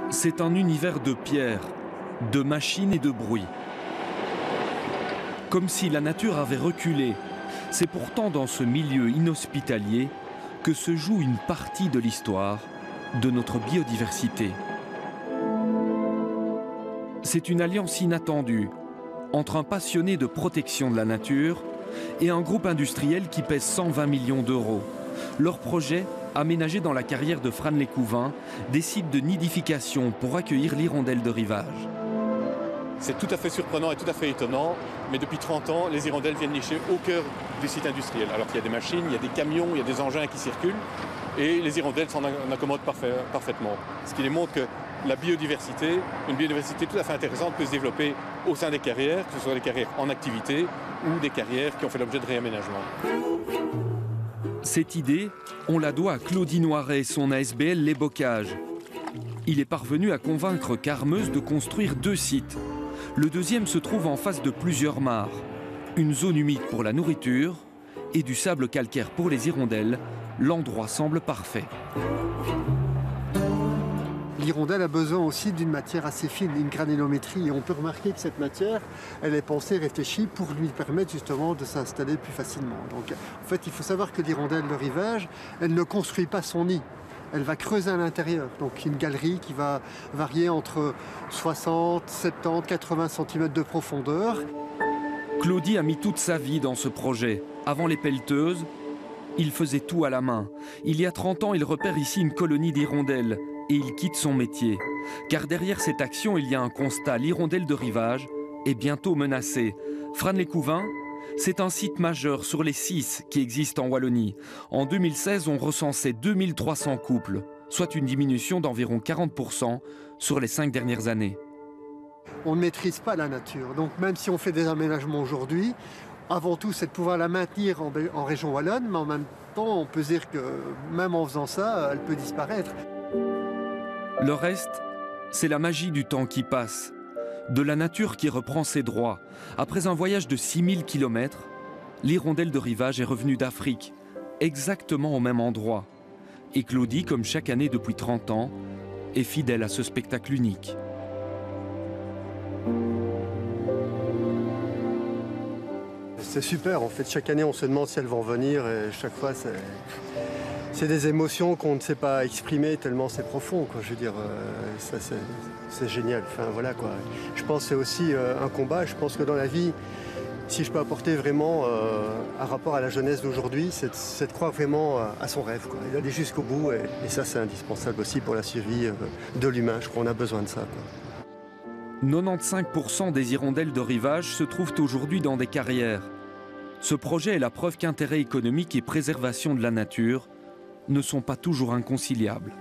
C'est un univers de pierre, de machines et de bruit. Comme si la nature avait reculé. C'est pourtant dans ce milieu inhospitalier que se joue une partie de l'histoire de notre biodiversité. C'est une alliance inattendue entre un passionné de protection de la nature et un groupe industriel qui pèse 120 millions d'euros. Leur projet, aménagé dans la carrière de Frasnes-les-Couvains, des sites de nidification pour accueillir l'hirondelle de rivage. C'est tout à fait surprenant et tout à fait étonnant, mais depuis 30 ans, les hirondelles viennent nicher au cœur du site industriel. Alors qu'il y a des machines, il y a des camions, il y a des engins qui circulent, et les hirondelles s'en accommodent parfaitement. Ce qui démontre que la biodiversité, une biodiversité tout à fait intéressante, peut se développer au sein des carrières, que ce soit des carrières en activité ou des carrières qui ont fait l'objet de réaménagement. Cette idée, on la doit à Claudie Noiret et son ASBL Les Bocages. Il est parvenu à convaincre Carmeuse de construire 2 sites. Le deuxième se trouve en face de plusieurs mares. Une zone humide pour la nourriture et du sable calcaire pour les hirondelles. L'endroit semble parfait. L'hirondelle a besoin aussi d'une matière assez fine, une granulométrie. Et on peut remarquer que cette matière, elle est pensée, réfléchie pour lui permettre justement de s'installer plus facilement. Donc en fait, il faut savoir que l'hirondelle de rivage, elle ne construit pas son nid. Elle va creuser à l'intérieur. Donc une galerie qui va varier entre 60, 70, 80 cm de profondeur. Claudie a mis toute sa vie dans ce projet. Avant les pelleteuses, il faisait tout à la main. Il y a 30 ans, il repère ici une colonie d'hirondelles. Et il quitte son métier. Car derrière cette action, il y a un constat. L'hirondelle de rivage est bientôt menacée. Frasnes-les-Couvains, c'est un site majeur sur les 6 qui existent en Wallonie. En 2016, on recensait 2300 couples, soit une diminution d'environ 40% sur les 5 dernières années. On ne maîtrise pas la nature. Donc même si on fait des aménagements aujourd'hui, avant tout, c'est de pouvoir la maintenir en région wallonne, mais en même temps, on peut dire que même en faisant ça, elle peut disparaître. Le reste, c'est la magie du temps qui passe, de la nature qui reprend ses droits. Après un voyage de 6000 km, l'hirondelle de rivage est revenue d'Afrique, exactement au même endroit. Et Claudie, comme chaque année depuis 30 ans, est fidèle à ce spectacle unique. C'est super, en fait, chaque année on se demande si elles vont revenir et chaque fois c'est des émotions qu'on ne sait pas exprimer tellement c'est profond, quoi. Je veux dire, ça c'est génial. Enfin voilà quoi. Je pense que c'est aussi un combat. Je pense que dans la vie, si je peux apporter vraiment un rapport à la jeunesse d'aujourd'hui, c'est de croire vraiment à son rêve, quoi. Et d'aller jusqu'au bout et ça c'est indispensable aussi pour la survie de l'humain. Je crois qu'on a besoin de ça, quoi. 95% des hirondelles de rivage se trouvent aujourd'hui dans des carrières. Ce projet est la preuve qu'intérêt économique et préservation de la nature ne sont pas toujours inconciliables.